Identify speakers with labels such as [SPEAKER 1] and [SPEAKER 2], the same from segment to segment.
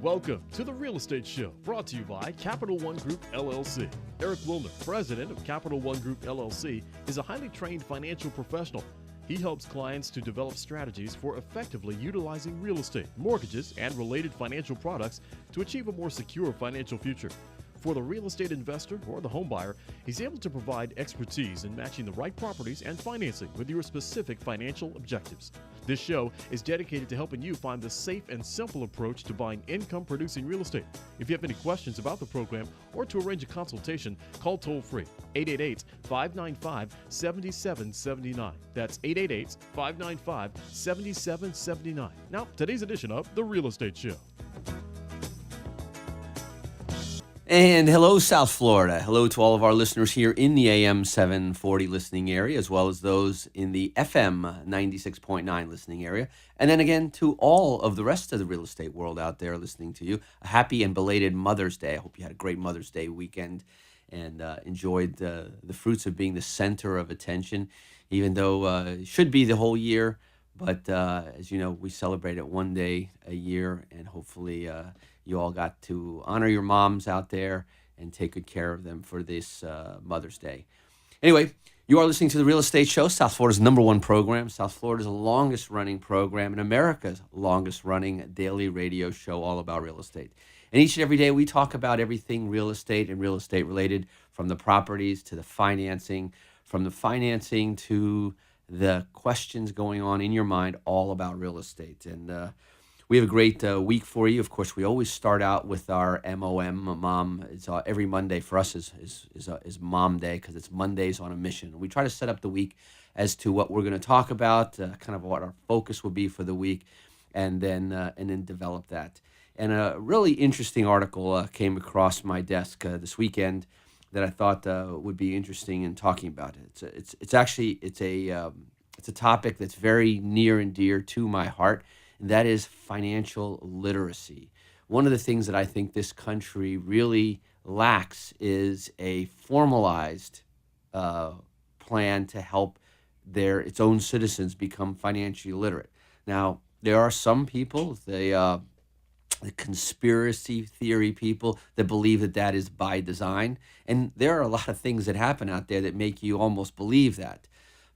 [SPEAKER 1] Welcome to the Real Estate Show, brought to you by Capital One Group, LLC. Eric Wilner, president of Capital One Group, LLC, is a highly trained financial professional. He helps clients to develop strategies for effectively utilizing real estate, mortgages, and related financial products to achieve a more secure financial future. For the real estate investor or the home buyer, he's able to provide expertise in matching the right properties and financing with your specific financial objectives. This show is dedicated to helping you find the safe and simple approach to buying income-producing real estate. If you have any questions about the program or to arrange a consultation, call toll-free 888-595-7779. That's 888-595-7779. Now, today's edition of The Real Estate Show.
[SPEAKER 2] And hello, South Florida. Hello to all of our listeners here in the AM 740 listening area, as well as those in the FM 96.9 listening area. And then again, to all of the rest of the real estate world out there listening to you, a happy and belated Mother's Day. I hope you had a great Mother's Day weekend and enjoyed the fruits of being the center of attention, even though it should be the whole year. But as you know, we celebrate it one day a year, and hopefully you all got to honor your moms out there and take good care of them for this Mother's Day. Anyway, you are listening to the Real Estate Show, South Florida's #1 program, South Florida's longest running program, and America's longest running daily radio show all about real estate. And each and every day we talk about everything real estate and real estate related, from the properties to the financing, from the financing to the questions going on in your mind all about real estate. And we have a great week for you. Of course, we always start out with our MOM, Mom. It's every Monday for us is Mom Day, because it's Mondays on a mission. We try to set up the week as to what we're going to talk about, kind of what our focus will be for the week, and then develop that. And a really interesting article came across my desk this weekend that I thought would be interesting in talking about it. It's a topic that's very near and dear to my heart, and that is financial literacy. One of the things that I think this country really lacks is a formalized plan to help its own citizens become financially literate. Now, there are some people, the conspiracy theory people, that believe that is by design. And there are a lot of things that happen out there that make you almost believe that.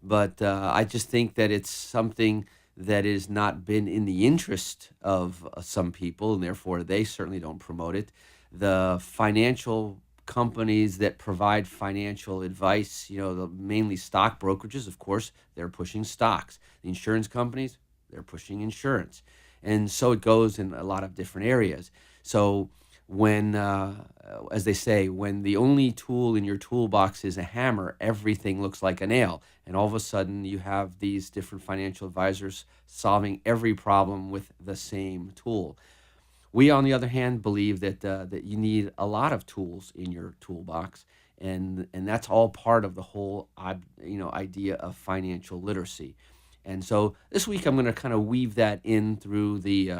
[SPEAKER 2] But I just think that it's something that has not been in the interest of some people, and therefore they certainly don't promote it. The financial companies that provide financial advice, mainly stock brokerages, of course, they're pushing stocks. The insurance companies, they're pushing insurance. And so it goes in a lot of different areas. So when, as they say, when the only tool in your toolbox is a hammer, everything looks like a nail. And all of a sudden you have these different financial advisors solving every problem with the same tool. We, on the other hand, believe that you need a lot of tools in your toolbox, and that's all part of the whole idea of financial literacy. And so this week I'm going to kind of weave that in through the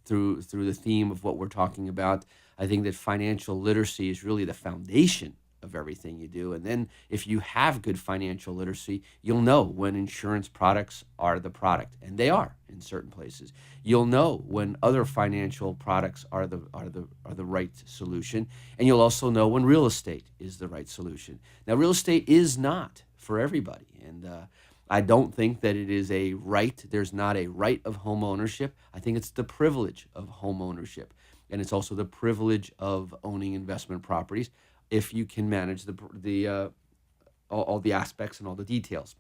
[SPEAKER 2] through the theme of what we're talking about. I think that financial literacy is really the foundation of everything you do. And then if you have good financial literacy, you'll know when insurance products are the product, and they are in certain places. You'll know when other financial products are the right solution, and you'll also know when real estate is the right solution. Now, real estate is not for everybody, and I don't think that it is a right. There's not a right of home ownership. I think it's the privilege of home ownership. And it's also the privilege of owning investment properties if you can manage all the aspects and all the details.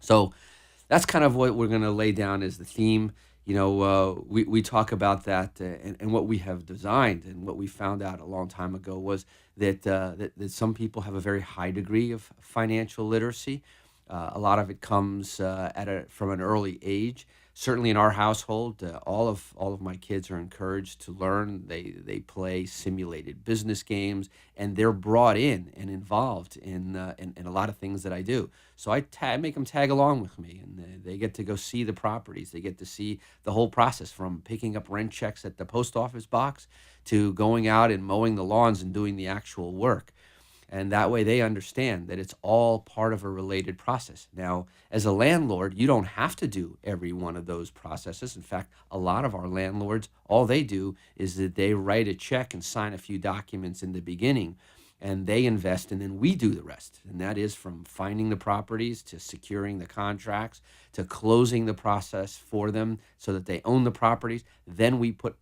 [SPEAKER 2] So that's kind of what we're going to lay down as the theme. We talk about that and what we have designed, and what we found out a long time ago was that some people have a very high degree of financial literacy. A lot of it comes from an early age. Certainly in our household, all of my kids are encouraged to learn. They play simulated business games, and they're brought in and involved in a lot of things that I do. So I make them tag along with me, and they get to go see the properties. They get to see the whole process, from picking up rent checks at the post office box to going out and mowing the lawns and doing the actual work. And that way they understand that it's all part of a related process. Now, as a landlord, you don't have to do every one of those processes. In fact, a lot of our landlords, all they do is that they write a check and sign a few documents in the beginning, and they invest, and then we do the rest. And that is from finding the properties to securing the contracts to closing the process for them so that they own the properties. Then we put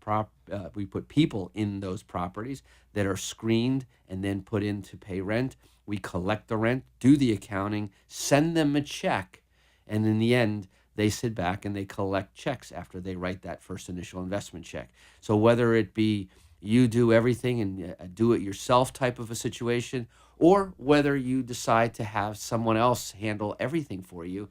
[SPEAKER 2] people in those properties that are screened and then put in to pay rent. We collect the rent, do the accounting, send them a check, and in the end, they sit back and they collect checks after they write that first initial investment check. So whether it be you do everything and do it yourself type of a situation, or whether you decide to have someone else handle everything for you,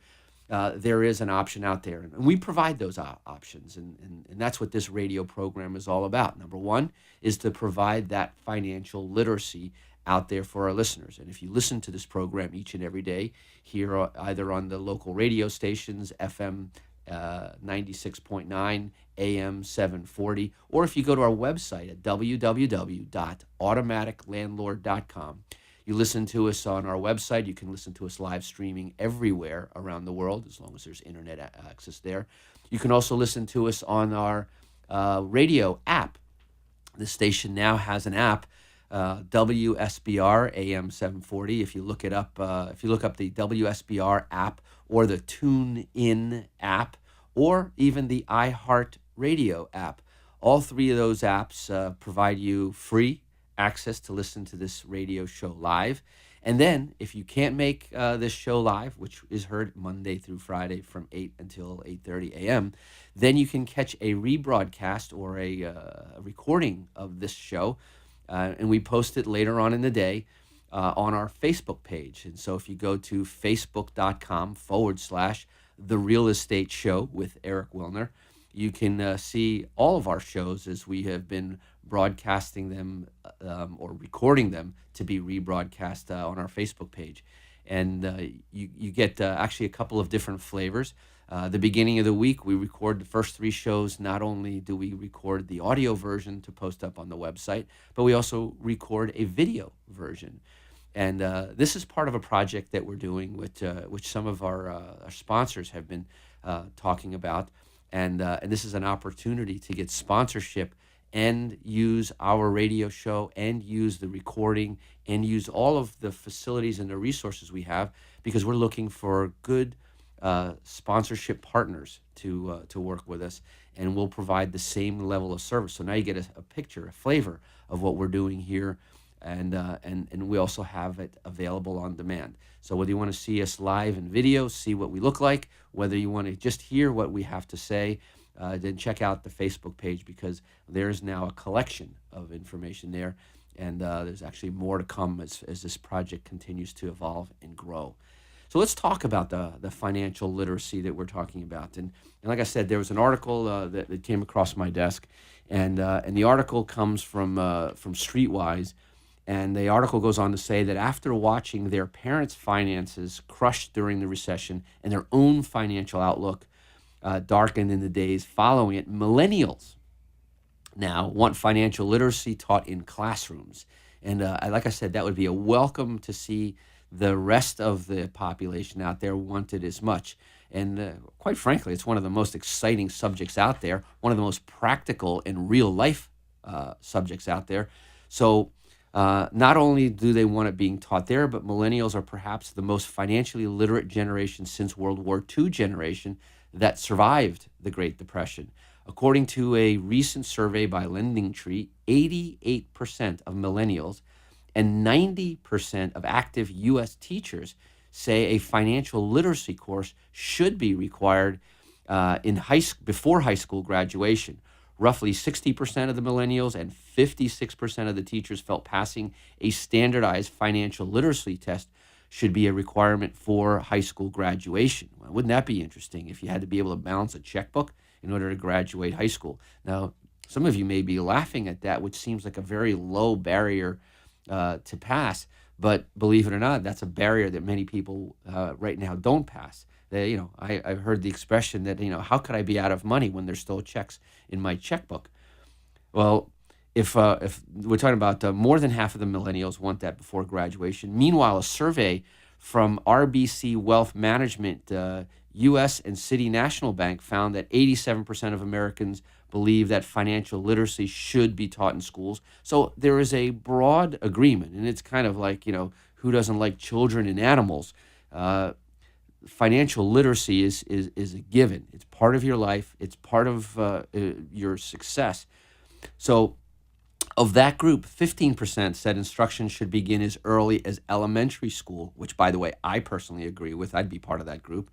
[SPEAKER 2] there is an option out there. And we provide those options. And that's what this radio program is all about. Number one is to provide that financial literacy out there for our listeners. And if you listen to this program each and every day, here either on the local radio stations, FM 96.9, AM 740, or if you go to our website at www.automaticlandlord.com. You listen to us on our website. You can listen to us live streaming everywhere around the world as long as there's internet access there. You can also listen to us on our radio app. The station now has an app, WSBR AM 740. If you look it up, if you look up the WSBR app or the TuneIn app or even the iHeart Radio app, all three of those apps provide you free access to listen to this radio show live. And then if you can't make this show live, which is heard Monday through Friday from 8 until 8:30 a.m., then you can catch a rebroadcast or a recording of this show, and we post it later on in the day on our Facebook page. And so if you go to facebook.com/The Real Estate Show with Eric Wilner, you can see all of our shows as we have been broadcasting them or recording them to be rebroadcast on our Facebook page. And you get actually a couple of different flavors. The beginning of the week, we record the first three shows. Not only do we record the audio version to post up on the website, but we also record a video version. And this is part of a project that we're doing, which some of our sponsors have been talking about. And this is an opportunity to get sponsorship and use our radio show and use the recording and use all of the facilities and the resources we have, because we're looking for good sponsorship partners to work with us, and we'll provide the same level of service. So now you get a picture, a flavor of what we're doing here, and we also have it available on demand. So whether you want to see us live in video, see what we look like, whether you want to just hear what we have to say, then check out the Facebook page, because there's now a collection of information there, and there's actually more to come as this project continues to evolve and grow. So let's talk about the financial literacy that we're talking about. And like I said, there was an article that came across my desk, and the article comes from Streetwise. And the article goes on to say that after watching their parents' finances crushed during the recession and their own financial outlook darkened in the days following it, millennials now want financial literacy taught in classrooms. And like I said, that would be a welcome to see the rest of the population out there want it as much. And quite frankly, it's one of the most exciting subjects out there, one of the most practical and real life subjects out there. So not only do they want it being taught there, but millennials are perhaps the most financially literate generation since World War II generation that survived the Great Depression. According to a recent survey by LendingTree, 88% of millennials and 90% of active U.S. teachers say a financial literacy course should be required before high school graduation. Roughly 60% of the millennials and 56% of the teachers felt passing a standardized financial literacy test should be a requirement for high school graduation. Well, wouldn't that be interesting if you had to be able to balance a checkbook in order to graduate high school? Now, some of you may be laughing at that, which seems like a very low barrier to pass. But believe it or not, that's a barrier that many people right now don't pass. I've heard the expression that, how could I be out of money when there's still checks in my checkbook? Well, If we're talking about more than half of the millennials want that before graduation. Meanwhile, a survey from RBC Wealth Management, U.S. and City National Bank found that 87% of Americans believe that financial literacy should be taught in schools. So there is a broad agreement, and it's kind of like, who doesn't like children and animals? Financial literacy is a given. It's part of your life. It's part of your success. So of that group, 15% said instruction should begin as early as elementary school, which, by the way, I personally agree with. I'd be part of that group.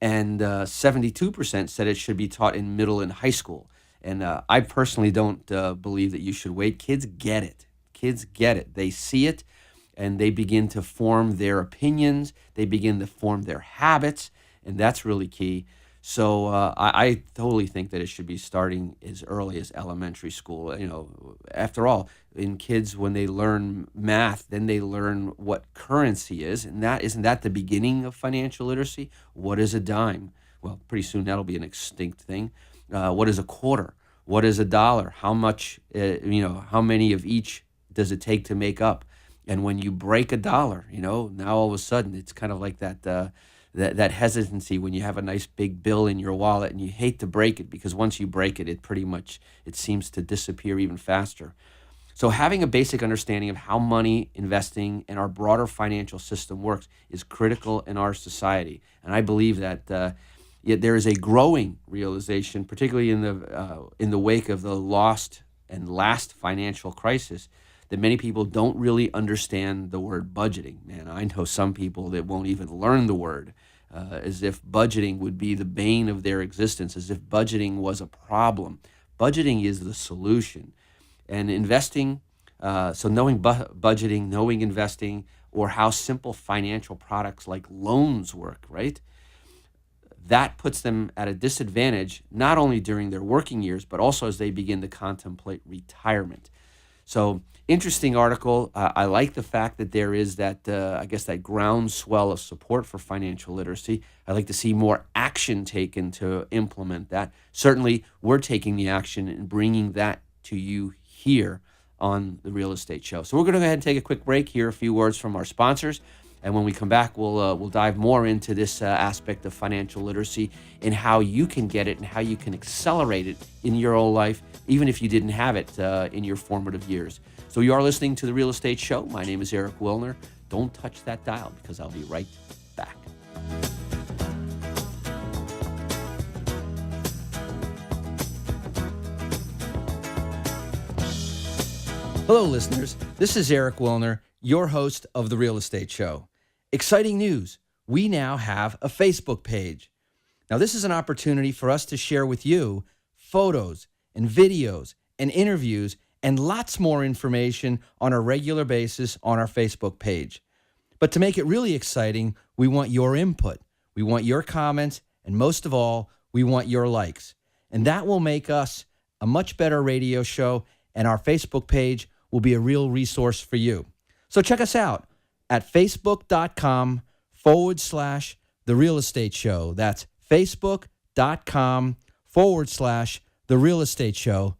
[SPEAKER 2] And 72% said it should be taught in middle and high school. And I personally don't believe that you should wait. Kids get it. Kids get it. They see it, and they begin to form their opinions. They begin to form their habits, and that's really key. So I totally think that it should be starting as early as elementary school. After all, in kids, when they learn math, then they learn what currency is, and isn't that the beginning of financial literacy? What is a dime? Well, pretty soon that'll be an extinct thing. What is a quarter? What is a dollar? How much? How many of each does it take to make up? And when you break a dollar, now all of a sudden it's kind of like that hesitancy when you have a nice big bill in your wallet and you hate to break it, because once you break it, it seems to disappear even faster. So having a basic understanding of how money, investing, and our broader financial system works is critical in our society. And I believe that yet there is a growing realization, particularly in the wake of the lost and last financial crisis, that many people don't really understand the word budgeting. Man, I know some people that won't even learn the word, as if budgeting would be the bane of their existence, as if budgeting was a problem. Budgeting is the solution. And investing, so knowing budgeting, knowing investing, or how simple financial products like loans work, right? That puts them at a disadvantage, not only during their working years, but also as they begin to contemplate retirement. So, interesting article. I like the fact that there is that, that groundswell of support for financial literacy. I'd like to see more action taken to implement that. Certainly, we're taking the action and bringing that to you here on the Real Estate Show. So we're going to go ahead and take a quick break, hear a few words from our sponsors, and when we come back, we'll dive more into this aspect of financial literacy and how you can get it and how you can accelerate it in your own life, even if you didn't have it in your formative years. So you are listening to The Real Estate Show. My name is Eric Wilner. Don't touch that dial, because I'll be right back. Hello, listeners. This is Eric Wilner, your host of The Real Estate Show. Exciting news. We now have a Facebook page. Now, this is an opportunity for us to share with you photos and videos and interviews and lots more information on a regular basis on our Facebook page. But to make it really exciting, we want your input. We want your comments, and most of all, we want your likes. And that will make us a much better radio show, and our Facebook page will be a real resource for you. So check us out at facebook.com/The Real Estate Show. That's facebook.com/The Real Estate Show.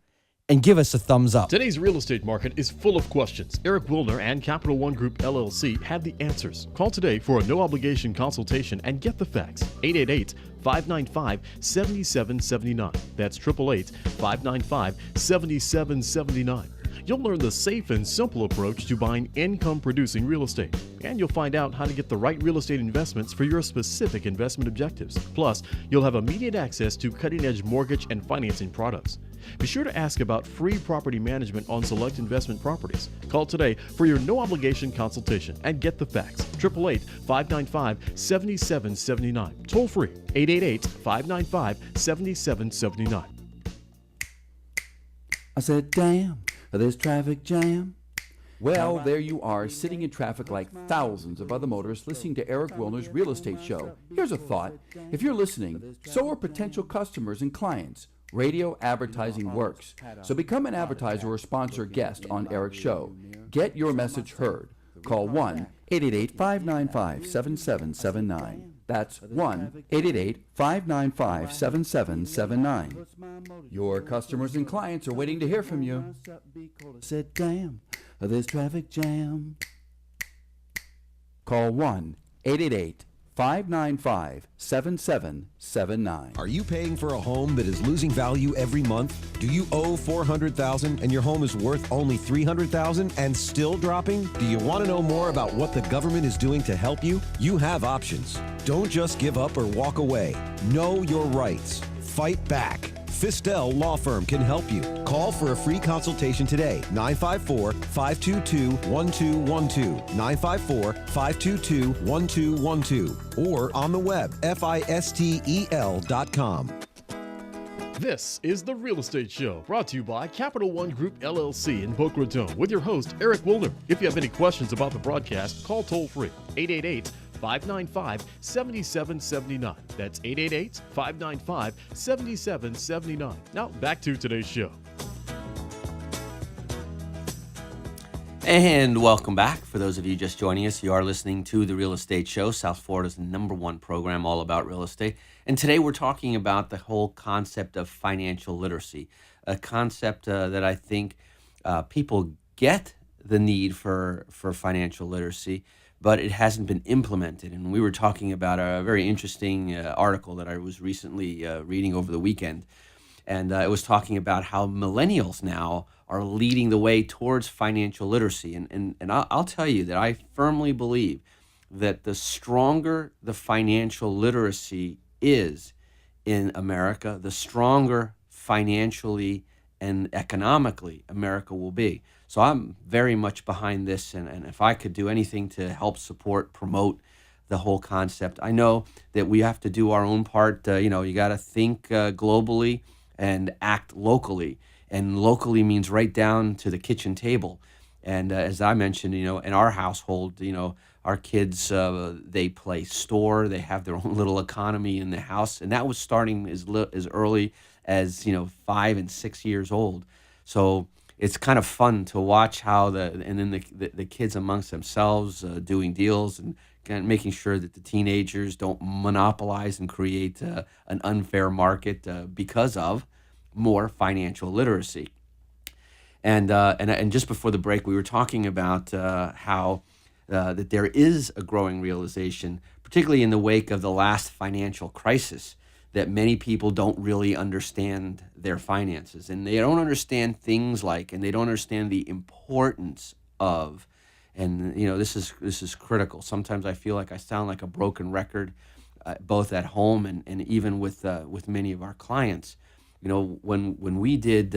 [SPEAKER 2] And give us a thumbs up.
[SPEAKER 1] Today's real estate market is full of questions. Eric Wilner and Capital One Group LLC have the answers. Call today for a no-obligation consultation and get the facts. 888-595-7779. That's 888-595-7779. You'll learn the safe and simple approach to buying income-producing real estate. And you'll find out how to get the right real estate investments for your specific investment objectives. Plus, you'll have immediate access to cutting-edge mortgage and financing products. Be sure to ask about free property management on select investment properties. Call today for your no-obligation consultation and get the facts. 888-595-7779. Toll free, 888-595-7779.
[SPEAKER 3] I said, damn, there's traffic jam. Well, there you are, sitting in traffic like thousands of other motorists listening to Eric Wilner's Real Estate Show. Here's a thought. If you're listening, so are potential customers and clients. Radio advertising works. So become an advertiser or sponsor guest on Eric's show. Get your message heard. Call 1-888-595-7779. That's 1-888-595-7779. Your customers and clients are waiting to hear from you. Said, damn, this traffic jam. Call 1-888-595-7779.
[SPEAKER 4] Are you paying for a home that is losing value every month? Do you owe $400,000 and your home is worth only $300,000 and still dropping? Do you want to know more about what the government is doing to help you? You have options. Don't just give up or walk away. Know your rights. Fight back. Fistel Law Firm can help you. Call for a free consultation today, 954-522-1212, 954-522-1212, or on the web, fistel.com.
[SPEAKER 1] This is The Real Estate Show, brought to you by Capital One Group LLC in Boca Raton, with your host, Eric Wilner. If you have any questions about the broadcast, call toll-free, 888-595-7779. That's 888-595-7779. Now, back to today's show.
[SPEAKER 2] And welcome back. For those of you just joining us, you are listening to The Real Estate Show, South Florida's #1 program all about real estate. And today we're talking about the whole concept of financial literacy, a concept that I think people get the need for financial literacy, but it hasn't been implemented. And we were talking about a very interesting article that I was recently reading over the weekend. And it was talking about how millennials now are leading the way towards financial literacy. And I'll tell you that I firmly believe that the stronger the financial literacy is in America, the stronger financially and economically America will be. So I'm very much behind this. And if I could do anything to help support, promote the whole concept, I know that we have to do our own part. You got to think globally and act locally. And locally means right down to the kitchen table. And as I mentioned, in our household, our kids, they play store. They have their own little economy in the house. And that was starting as early as, 5 and 6 years old. So it's kind of fun to watch how the kids amongst themselves doing deals and kind of making sure that the teenagers don't monopolize and create an unfair market because of more financial literacy. And just before the break, we were talking about how that there is a growing realization, particularly in the wake of the last financial crisis, that many people don't really understand their finances, and they don't understand things like, and they don't understand the importance of, and this is critical. Sometimes I feel like I sound like a broken record, both at home and even with many of our clients. When we did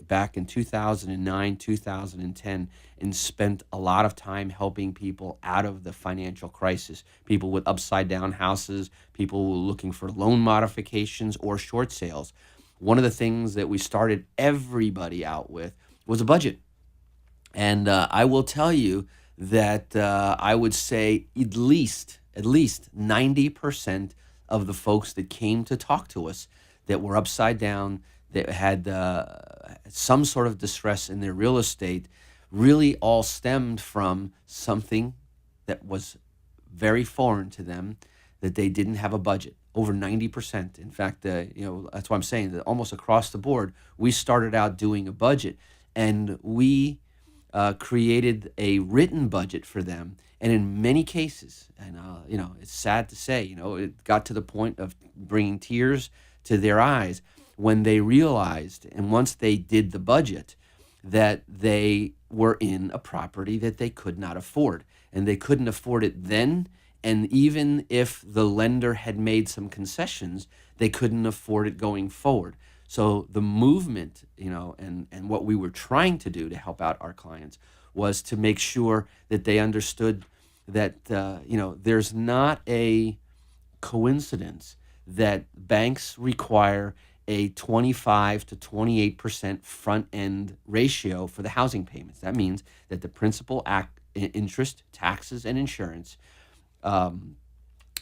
[SPEAKER 2] back in 2009, 2010, and spent a lot of time helping people out of the financial crisis, people with upside down houses, people who were looking for loan modifications or short sales, one of the things that we started everybody out with was a budget. And I will tell you that I would say at least 90% of the folks that came to talk to us that were upside down, that had some sort of distress in their real estate, really all stemmed from something that was very foreign to them, that they didn't have a budget. Over 90%. In fact, that's why I'm saying that almost across the board, we started out doing a budget, and we created a written budget for them. And in many cases, and it's sad to say, it got to the point of bringing tears to their eyes when they realized, and once they did the budget, that they were in a property that they could not afford. And they couldn't afford it then, and even if the lender had made some concessions, they couldn't afford it going forward. So the movement, and what we were trying to do to help out our clients was to make sure that they understood that, there's not a coincidence that banks require a 25 to 28% front-end ratio for the housing payments. That means that the principal interest, taxes, and insurance, and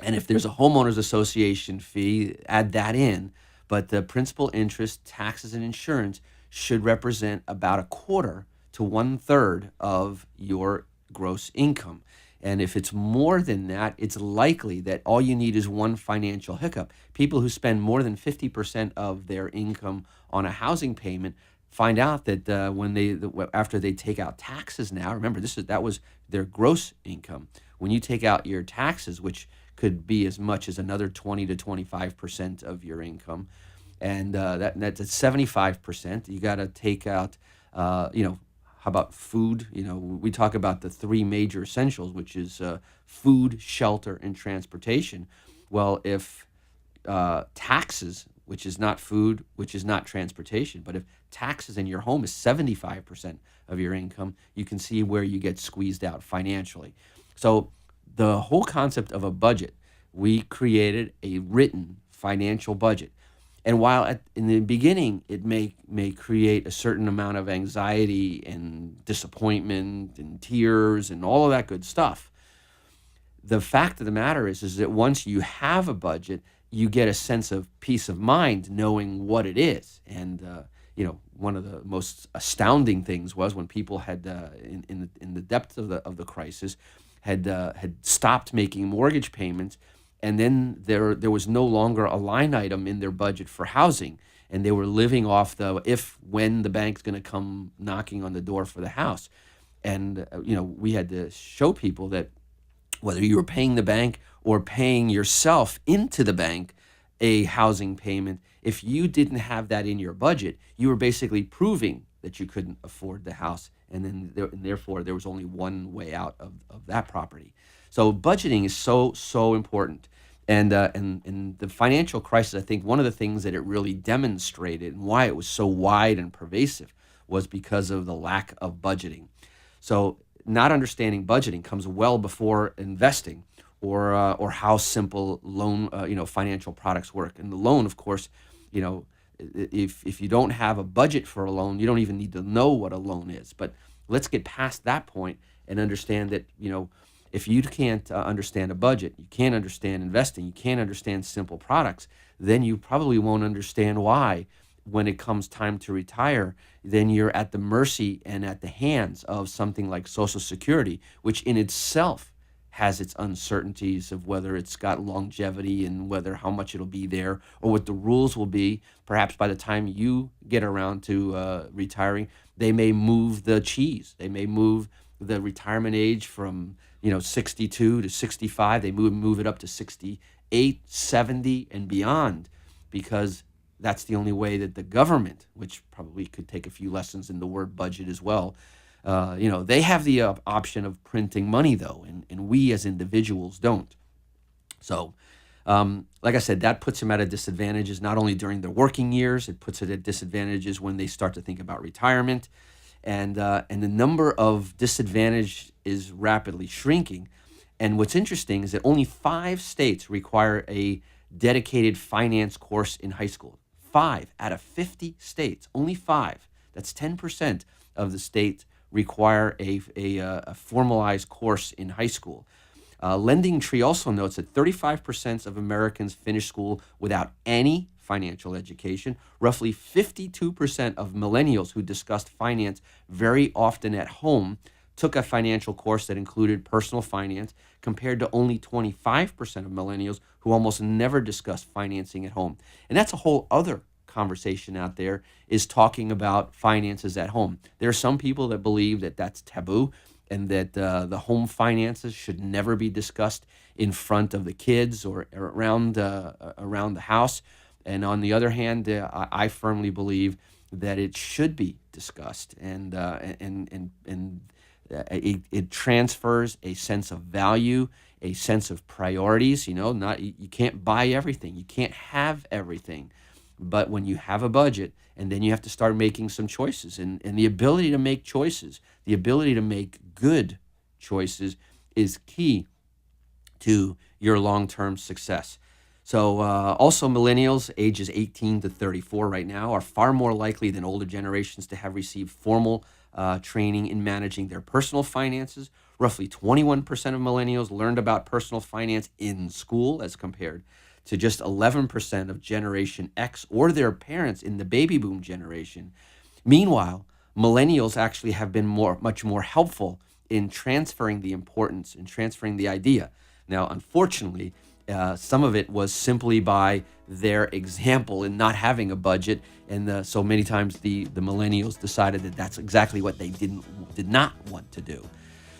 [SPEAKER 2] if there's a homeowners association fee, add that in. But the principal interest, taxes, and insurance should represent about a quarter to 1/3 of your gross income. And if it's more than that, it's likely that all you need is one financial hiccup. People who spend more than 50% of their income on a housing payment find out that after they take out taxes now, remember that was their gross income. When you take out your taxes, which could be as much as another 20 to 25% of your income, and that's at 75%. You got to take out, how about food? We talk about the three major essentials, which is food, shelter, and transportation. Well, if taxes, which is not food, which is not transportation, but if taxes in your home is 75% of your income, you can see where you get squeezed out financially. So the whole concept of a budget, we created a written financial budget. And while in the beginning it may create a certain amount of anxiety and disappointment and tears and all of that good stuff, the fact of the matter is that once you have a budget, you get a sense of peace of mind knowing what it is. And one of the most astounding things was when people had in the depth of the crisis had stopped making mortgage payments, and then there was no longer a line item in their budget for housing, and they were living off when the bank's going to come knocking on the door for the house. And we had to show people that whether you were paying the bank or paying yourself into the bank a housing payment, if you didn't have that in your budget, you were basically proving that you couldn't afford the house, and therefore there was only one way out of that property. So budgeting is so important. And the financial crisis, I think one of the things that it really demonstrated and why it was so wide and pervasive was because of the lack of budgeting. So not understanding budgeting comes well before investing or how simple loan financial products work. And the loan, of course, if you don't have a budget for a loan, you don't even need to know what a loan is. But let's get past that point and understand that if you can't understand a budget, you can't understand investing, you can't understand simple products, then you probably won't understand why, when it comes time to retire, then you're at the mercy and at the hands of something like Social Security, which in itself has its uncertainties of whether it's got longevity and how much it'll be there or what the rules will be. Perhaps by the time you get around to retiring, they may move the cheese. They may move the retirement age from 62 to 65. They move it up to 68, 70, and beyond, because that's the only way that the government, which probably could take a few lessons in the word budget as well, they have the option of printing money, though, and we as individuals don't. So, like I said, that puts them at a disadvantage not only during their working years, it puts it at disadvantages when they start to think about retirement. And the number of disadvantage is rapidly shrinking. And what's interesting is that only 5 states require a dedicated finance course in high school. 5 out of 50 states, only 5. That's 10% of the states require a formalized course in high school. Lending Tree also notes that 35% of Americans finish school without any financial education. Roughly 52% of millennials who discussed finance very often at home took a financial course that included personal finance, compared to only 25% of millennials who almost never discussed financing at home. And that's a whole other conversation out there, is talking about finances at home. There are some people that believe that that's taboo and that the home finances should never be discussed in front of the kids or around the house. And on the other hand, I firmly believe that it should be discussed, and it transfers a sense of value, a sense of priorities. You can't buy everything, you can't have everything, but when you have a budget, and then you have to start making some choices, and the ability to make choices, the ability to make good choices, is key to your long-term success. So also millennials ages 18 to 34 right now are far more likely than older generations to have received formal training in managing their personal finances. Roughly 21% of millennials learned about personal finance in school, as compared to just 11% of Generation X or their parents in the baby boom generation. Meanwhile, millennials actually have been much more helpful in transferring the importance and transferring the idea. Now, unfortunately, some of it was simply by their example in not having a budget, and so many times the millennials decided that that's exactly what they did not want to do.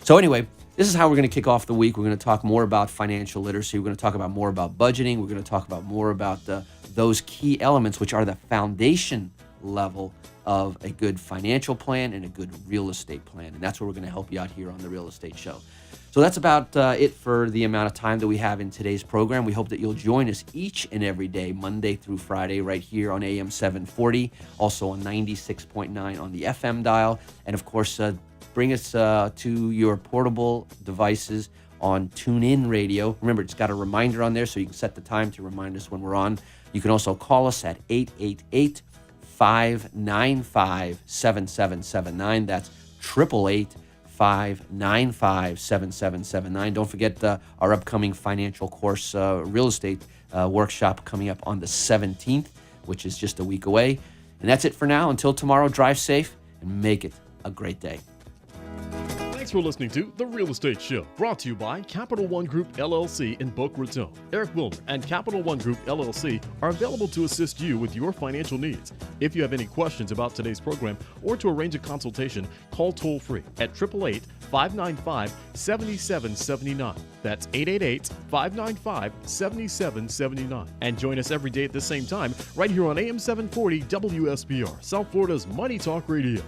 [SPEAKER 2] So anyway, this is how we're going to kick off the week. We're going to talk more about financial literacy. We're going to talk about more about budgeting. We're going to talk about more about those key elements, which are the foundation level of a good financial plan and a good real estate plan. And that's what we're going to help you out here on the Real Estate Show. So that's about it for the amount of time that we have in today's program. We hope that you'll join us each and every day, Monday through Friday, right here on AM 740, also on 96.9 on the FM dial. And of course, bring us to your portable devices on TuneIn Radio. Remember, it's got a reminder on there, so you can set the time to remind us when we're on. You can also call us at 888-595-7779. That's 888-595-7779. Don't forget our upcoming financial course real estate workshop coming up on the 17th, which is just a week away. And that's it for now. Until tomorrow, drive safe and make it a great day.
[SPEAKER 1] Thanks for listening to The Real Estate Show, brought to you by Capital One Group LLC in Boca Raton. Eric Wilner and Capital One Group LLC are available to assist you with your financial needs. If you have any questions about today's program or to arrange a consultation, call toll-free at 888-595-7779. That's 888-595-7779. And join us every day at the same time right here on AM 740 WSBR, South Florida's Money Talk Radio.